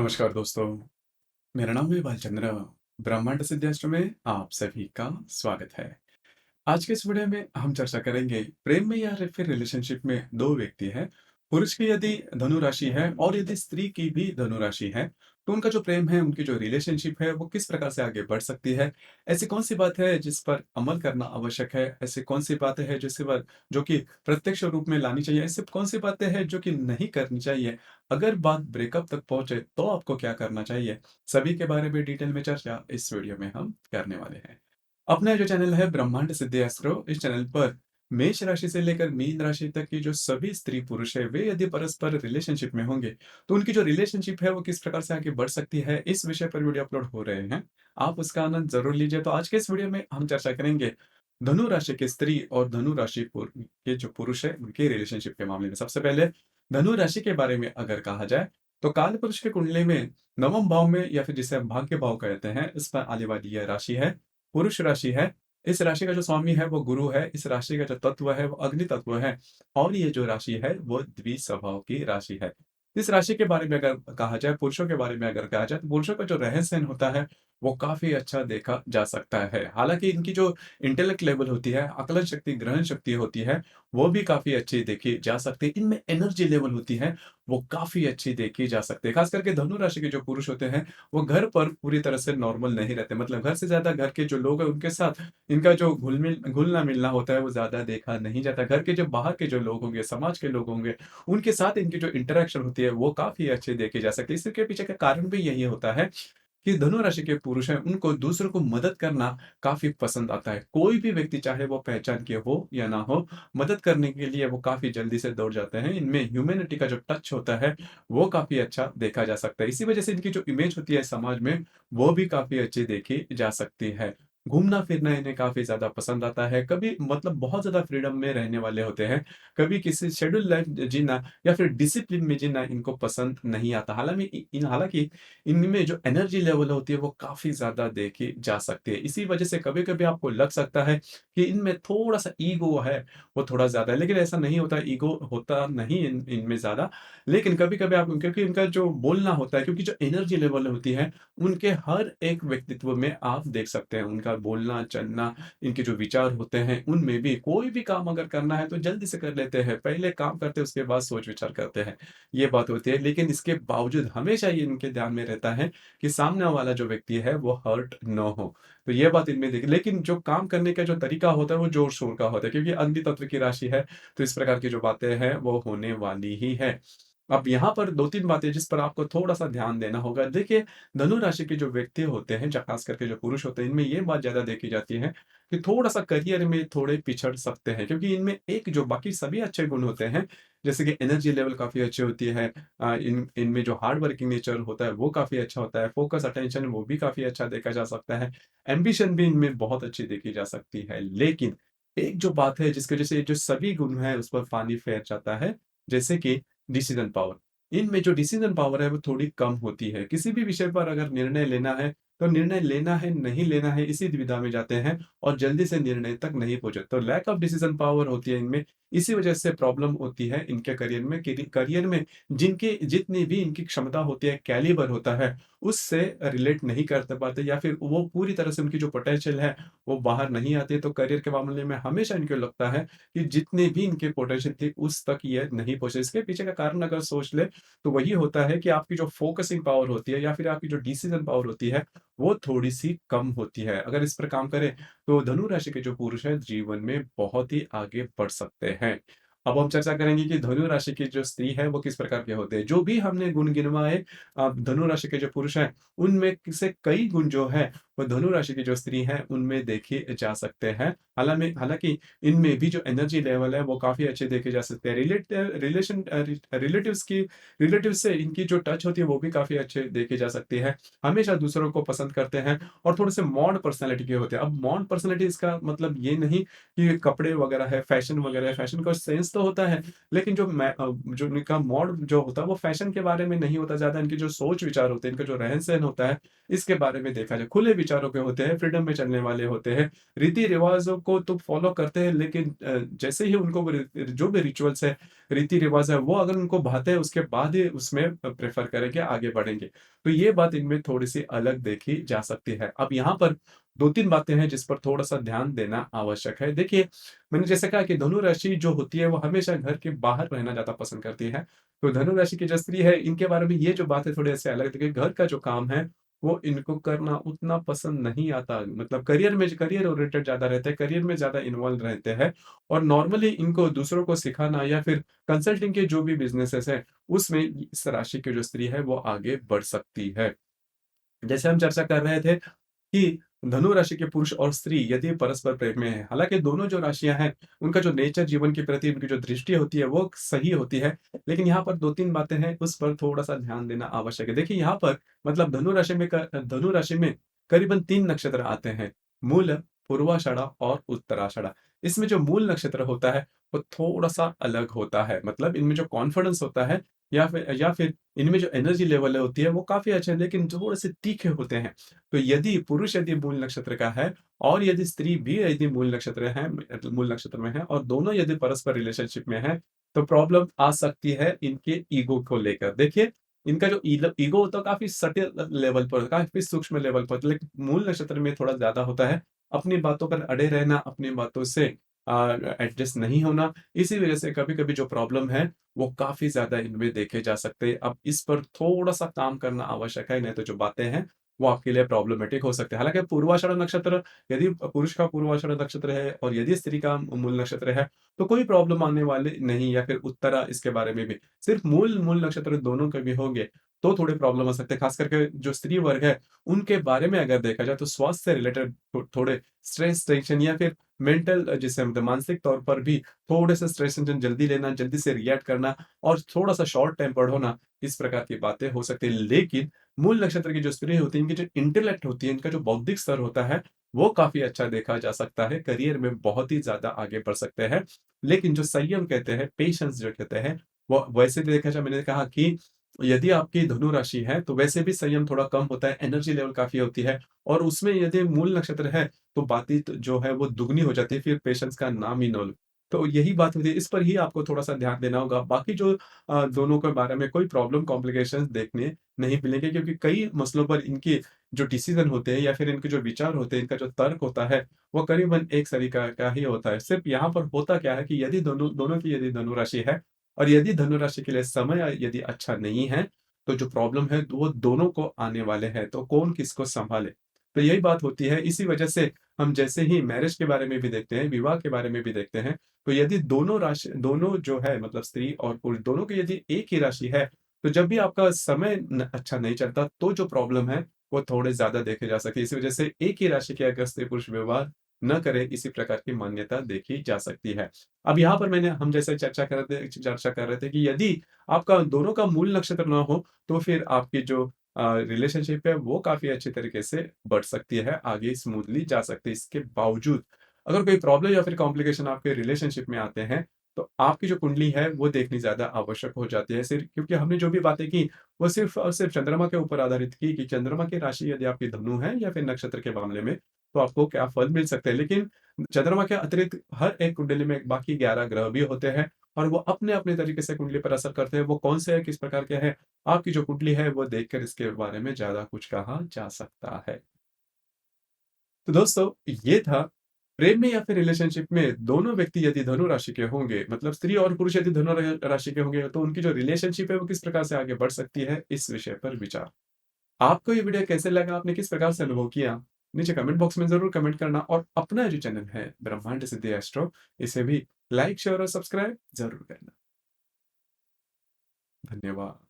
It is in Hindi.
नमस्कार दोस्तों, मेरा नाम है भालचंद्र। ब्रह्मांड सिद्धाश्रम में आप सभी का स्वागत है। आज के इस वीडियो में हम चर्चा करेंगे प्रेम में या फिर रिलेशनशिप में दो व्यक्ति हैं। पुरुष की यदि धनु राशि है और यदि स्त्री की भी धनु राशि है, तो उनका जो प्रेम है, उनकी जो रिलेशनशिप है, वो किस प्रकार से आगे बढ़ सकती है। ऐसी कौन सी बात है जिस पर अमल करना आवश्यक है, ऐसी कौन सी बातें हैं जिसके बाद जो कि प्रत्यक्ष रूप में लानी चाहिए, ऐसी कौन सी बातें हैं जो कि नहीं करनी चाहिए। अगर बात ब्रेकअप तक पहुंचे तो आपको क्या करना चाहिए, सभी के बारे में डिटेल में चर्चा इस वीडियो में हम करने वाले हैं। अपना जो चैनल है ब्रह्मांड सिद्धास्त्रो, इस चैनल पर मेष राशि से लेकर मीन राशि तक की जो सभी स्त्री पुरुष है, वे यदि परस्पर रिलेशनशिप में होंगे तो उनकी जो रिलेशनशिप है वो किस प्रकार से आगे बढ़ सकती है, इस विषय पर वीडियो अपलोड हो रहे हैं। आप उसका आनंद जरूर लीजिए। तो आज के इस वीडियो में हम चर्चा करेंगे धनु राशि की स्त्री और धनु राशि के जो पुरुष है उनके रिलेशनशिप के मामले में। सबसे पहले धनु राशि के बारे में अगर कहा जाए तो काल पुरुष के कुंडली में नवम भाव में, या फिर जिसे हम भाग्य भाव कहते हैं, इस पर आने वाली यह राशि है, पुरुष राशि है। इस राशि का जो स्वामी है वो गुरु है। इस राशि का जो तत्व है वो अग्नि तत्व है। और ये जो राशि है वो द्विस्वभाव की राशि है। इस राशि के बारे में अगर कहा जाए, पुरुषों के बारे में अगर कहा जाए, तो पुरुषों का जो रहन-सहन होता है वो काफ़ी अच्छा देखा जा सकता है। हालाँकि इनकी जो इंटेलेक्ट लेवल होती है, आकलन शक्ति, ग्रहण शक्ति होती है, वो भी काफ़ी अच्छी देखी जा सकती है। इनमें एनर्जी लेवल होती है, वो काफ़ी अच्छी देखी जा सकती है। ख़ास करके धनु राशि के जो पुरुष होते हैं, वो घर पर पूरी तरह से नॉर्मल नहीं रहते। मतलब घर से ज़्यादा घर के जो लोग हैं उनके साथ इनका जो घुलना-मिलना होता है वो ज़्यादा देखा नहीं जाता। घर के जो बाहर के जो लोग होंगे, समाज के लोग होंगे, उनके साथ इनकी जो इंटरैक्शन होती है वो काफ़ी अच्छी देखी जा सकती है। इसके पीछे का कारण भी यही होता है कि धनु राशि के पुरुष हैं, उनको दूसरों को मदद करना काफ़ी पसंद आता है। कोई भी व्यक्ति चाहे वो पहचान के हो या ना हो, मदद करने के लिए वो काफ़ी जल्दी से दौड़ जाते हैं। इनमें ह्यूमैनिटी का जो टच होता है, वो काफ़ी अच्छा देखा जा सकता है। इसी वजह से इनकी जो इमेज होती है समाज में, वो भी काफ़ी अच्छी देखी जा सकती है। घूमना-फिरना इन्हें काफ़ी ज़्यादा पसंद आता है। कभी मतलब बहुत ज़्यादा फ्रीडम में रहने वाले होते हैं। कभी किसी शेड्यूल लाइफ़ जीना या फिर डिसिप्लिन में जीना इनको पसंद नहीं आता। हालाँकि इनमें जो एनर्जी लेवल होती है वो काफ़ी ज़्यादा देखी जा सकती है। इसी वजह से कभी-कभी आपको लग सकता है कि इनमें थोड़ा-सा ईगो है, वो थोड़ा ज़्यादा है। लेकिन ऐसा नहीं होता, ईगो होता नहीं इनमें ज़्यादा। लेकिन कभी-कभी आप, क्योंकि इनका जो बोलना होता है, क्योंकि जो एनर्जी लेवल होती है, उनके हर एक व्यक्तित्व में आप देख सकते हैं। उनका बोलना, चलना, इनके जो विचार होते हैं, उनमें भी कोई भी काम अगर करना है तो जल्दी से कर लेते हैं। पहले काम करते हैं, उसके बाद सोच-विचार करते हैं। ये बात होती है। लेकिन इसके बावजूद हमेशा ये इनके ध्यान में रहता है कि सामने वाला जो व्यक्ति है वो हर्ट ना हो। तो ये बात इनमें देखी। लेकिन जो काम करने का जो तरीका होता है वो ज़ोर-शोर का होता है, क्योंकि अग्नि तत्व की राशि है, तो इस प्रकार की जो बातें हैं वो होने वाली ही है। अब यहाँ पर 2-3 बातें जिस पर आपको थोड़ा-सा ध्यान देना होगा। देखिए, धनु राशि के जो व्यक्ति होते हैं, ख़ास करके जो पुरुष होते हैं, इनमें ये बात ज़्यादा देखी जाती है कि थोड़ा-सा करियर में थोड़े पिछड़ सकते हैं, क्योंकि इनमें एक जो बाकी सभी अच्छे गुण होते हैं, जैसे कि एनर्जी लेवल काफ़ी अच्छी होती है। इनमें जो हार्ड वर्किंग नेचर होता है वो काफ़ी अच्छा होता है। फ़ोकस, अटेंशन वो भी काफ़ी अच्छा देखा जा सकता है। एम्बिशन भी इनमें बहुत अच्छी देखी जा सकती है। लेकिन एक जो बात है जिसकी वज़ह से ये जो सभी गुण हैं उस पर पानी फेर जाता है, जैसे कि डिसीज़न पावर। इनमें जो डिसीज़न पावर है वो थोड़ी कम होती है। किसी भी विषय पर अगर निर्णय लेना है, तो निर्णय लेना है, नहीं लेना है, इसी दुविधा में जाते हैं और जल्दी से निर्णय तक नहीं पहुँचे। तो लैक ऑफ डिसीज़न पावर होती है इनमें। इसी वजह से प्रॉब्लम होती है इनके करियर में। करियर में जिनकी जितनी भी इनकी क्षमता होती है, कैलिबर होता है, उससे रिलेट नहीं कर पाते, या फिर वो पूरी तरह से उनकी जो पोटेंशियल है वो बाहर नहीं आती है। तो करियर के मामले में हमेशा इनको लगता है कि जितनी भी इनकी पोटेंशियल थी उस तक ये नहीं पहुंचे। इसके पीछे का कारण अगर सोच ले तो वही होता है कि आपकी जो फोकसिंग पावर होती है, या फिर आपकी जो डिसीजन पावर होती है, वो थोड़ी सी कम होती है। अगर इस पर काम करें तो धनु राशि के जो पुरुष हैं जीवन में बहुत ही आगे बढ़ सकते हैं। अब हम चर्चा करेंगे कि धनु राशि की जो स्त्री है वो किस प्रकार के होते हैं। जो भी हमने गुण गिनवाए धनु राशि के जो पुरुष हैं, उनमें से कई गुण जो है वो धनु राशि की जो स्त्री है उनमें देखे जा सकते हैं। हालांकि इनमें भी जो एनर्जी लेवल है वो काफी अच्छे देखे जा सकते हैं। रिलेटिव से इनकी जो टच होती है वो भी काफी अच्छे देखे जा सकती है। हमेशा दूसरों को पसंद करते हैं और थोड़े से मॉडर्न पर्सनैलिटी के होते हैं। अब मॉडर्न पर्सनैलिटी इसका मतलब ये नहीं कि कपड़े वगैरह है, फैशन वगैरह है। फैशन का सेंस तो होता है, लेकिन जो इनका मॉड जो होता है वो फैशन के बारे में नहीं होता ज़्यादा। इनकी जो सोच-विचार होते हैं, इनका जो रहन-सहन होता है, इसके बारे में देखा जाए। खुले विचारों के होते हैं, फ्रीडम में चलने वाले होते हैं। रीति-रिवाज़ों को तो फ़ॉलो करते हैं, लेकिन जैसे ही उनको वो जो भी रिचुअल्स है, रीति-रिवाज़ है, वो अगर उनको भाते हैं, उसके बाद ही उसमें प्रेफ़र करेंगे, आगे बढ़ेंगे। तो ये बात इनमें थोड़ी-सी अलग देखी जा सकती है। अब यहाँ पर 2-3 बातें हैं जिस पर थोड़ा-सा ध्यान देना आवश्यक है। देखिए, मैंने जैसे कहा कि धनु राशि जो होती है, वो हमेशा घर के बाहर रहना ज़्यादा पसंद करती है। तो धनु राशि की जो स्त्री है, इनके बारे में ये जो बात है थोड़ी ऐसे अलग, देखिए घर का जो काम है, वो इनको करना उतना पसंद नहीं आता। मतलब करियर ओरिएंटेड ज़्यादा रहते हैं, करियर में ज़्यादा इन्वॉल्व रहते हैं और नॉर्मली इनको दूसरों को सिखाना या फिर कंसल्टिंग के जो भी बिज़नेसेस हैं, उसमें इस राशि की जो स्त्री है, वो आगे बढ़ सकती है। जैसे हम चर्चा कर रहे थे कि धनु राशि के पुरुष और स्त्री यदि परस्पर प्रेम में है, हालाँकि दोनों जो राशियाँ हैं, उनका जो नेचर जीवन के प्रति उनकी जो दृष्टि होती है, वो सही होती है। लेकिन यहाँ पर 2-3 बातें हैं, उस पर थोड़ा-सा ध्यान देना आवश्यक है। देखिए यहाँ पर मतलब धनु राशि में करीबन 3 नक्षत्र आते हैं, मूल, पूर्वाषाढ़ा और उत्तराषाढ़ा। इसमें जो मूल नक्षत्र होता है, वो थोड़ा-सा अलग होता है। मतलब इनमें जो कॉन्फिडेंस होता है या फिर इनमें जो एनर्जी लेवल होती है, वो काफ़ी अच्छे हैं, लेकिन थोड़े-से तीखे होते हैं। तो यदि मूल नक्षत्र का है और यदि स्त्री भी यदि मूल नक्षत्र में है और दोनों यदि परस्पर रिलेशनशिप में हैं, तो प्रॉब्लम आ सकती है इनके ईगो को लेकर। देखिए, इनका जो ईगो होता है काफ़ी सटिल लेवल पर, काफ़ी सूक्ष्म लेवल पर, लेकिन मूल नक्षत्र में थोड़ा ज़्यादा होता है। अपनी बातों पर अड़े रहना, अपनी बातों से एडजस्ट नहीं होना, इसी वजह से कभी-कभी जो प्रॉब्लम है, वो काफ़ी ज़्यादा इनमें देखे जा सकते हैं। अब इस पर थोड़ा-सा काम करना आवश्यक है, नहीं तो जो बातें हैं वो आपके लिए प्रॉब्लमैटिक हो सकते हैं। हालाँकि पूर्वाषाढ़ा नक्षत्र यदि पुरुष का पूर्वाषाढ़ा नक्षत्र है और यदि स्त्री का मूल नक्षत्र है, तो कोई प्रॉब्लम आने वाली नहीं या फिर उत्तरा इसके बारे में भी। सिर्फ़ मूल नक्षत्र दोनों के भी होंगे, तो थोड़े प्रॉब्लम आ सकते हैं। ख़ास करके जो स्त्री वर्ग है, उनके बारे में अगर देखा जाए तो स्वास्थ्य से रिलेटेड थोड़े स्ट्रेस, टेंशन या फिर मेंटल जिसे मतलब मानसिक तौर पर भी थोड़े-से स्ट्रेस टेंशन जल्दी लेना, जल्दी से रिएक्ट करना और थोड़ा-सा शॉर्ट टेम्पर्ड होना, इस प्रकार की बातें हो सकती हैं। लेकिन मूल नक्षत्र की जो स्त्री होती है, इनकी जो इंटेलेक्ट होती है, इनका जो बौद्धिक स्तर होता है, वो काफ़ी अच्छा देखा जा सकता है। करियर में बहुत ही ज़्यादा आगे बढ़ सकते हैं। लेकिन जो संयम कहते हैं, पेशेंस जो कहते हैं, वो वैसे भी देखा जाए मैंने कहा कि यदि आपकी धनु राशि है, तो वैसे भी संयम थोड़ा कम होता है, एनर्जी लेवल काफ़ी होती है और उसमें यदि मूल नक्षत्र है, तो बातचीत जो है वो दुगनी हो जाती है, फिर पेशेंस का नाम ही लो लो। तो यही बात होती है, इस पर ही आपको थोड़ा-सा ध्यान देना होगा। बाकी जो दोनों के बारे में कोई प्रॉब्लम कॉम्प्लिकेशंस देखने नहीं मिलेंगे क्योंकि कई मसलों पर इनके जो डिसीज़न होते हैं या फिर इनके जो विचार होते हैं, इनका जो तर्क होता है, वो करीबन एक तरीका का ही होता है। सिर्फ़ यहाँ पर होता क्या है कि यदि दोनों की यदि धनु राशि है और यदि धनु राशि के लिए समय यदि अच्छा नहीं है, तो जो प्रॉब्लम है वो दोनों को आने वाले हैं, तो कौन किसको सँभाले? तो यही बात होती है, इसी वजह से हम जैसे ही मैरिज के बारे में भी देखते हैं, विवाह के बारे में भी देखते हैं, तो यदि दोनों जो है मतलब स्त्री और पुरुष दोनों की यदि एक ही राशि है, तो जब भी आपका समय अच्छा नहीं चलता, तो जो प्रॉब्लम है, वो थोड़े ज़्यादा देखे जा सकते हैं। इसी वजह से एक ही राशि के अगर स्त्री-पुरुष विवाह न करें, इसी प्रकार की मान्यता देखी जा सकती है। अब यहाँ पर हम जैसे चर्चा कर रहे थे कि यदि आपका दोनों का मूल नक्षत्र ना हो, तो फिर आपकी जो रिलेशनशिप है, वो काफ़ी अच्छे तरीके से बढ़ सकती है, आगे स्मूथली जा सकती है। इसके बावजूद अगर कोई प्रॉब्लम या फिर कॉम्प्लिकेशन आपके रिलेशनशिप में आते हैं, तो आपकी जो कुंडली है, वो देखनी ज़्यादा आवश्यक हो जाती है। सिर्फ़ क्योंकि हमने जो भी बातें की, वो सिर्फ़ और सिर्फ़ चंद्रमा के ऊपर आधारित की कि चंद्रमा की राशि यदि आपकी धनु है या फिर नक्षत्र के मामले में, तो आपको क्या फल मिल सकते हैं। लेकिन चंद्रमा के अतिरिक्त हर एक कुंडली में बाकी 11 ग्रह भी होते हैं और वो अपने-अपने तरीके से कुंडली पर असर करते हैं। वो कौन से हैं, किस प्रकार के हैं, आपकी जो कुंडली है, वो देखकर इसके बारे में ज़्यादा कुछ कहा जा सकता है। तो दोस्तों, ये था प्रेम में या फिर रिलेशनशिप में दोनों व्यक्ति यदि धनु राशि के होंगे, मतलब स्त्री और पुरुष यदि धनु राशि के होंगे, तो उनकी जो रिलेशनशिप है, वो किस प्रकार से आगे बढ़ सकती है, इस विषय पर विचार। आपको ये वीडियो कैसे लगा? आपने किस प्रकार से अनुभव किया? नीचे कमेंट बॉक्स में ज़रूर कमेंट करना और अपना जो चैनल है, ब्रह्मांड सिद्धि एस्ट्रो, इसे भी लाइक, शेयर और सब्सक्राइब ज़रूर करना। धन्यवाद।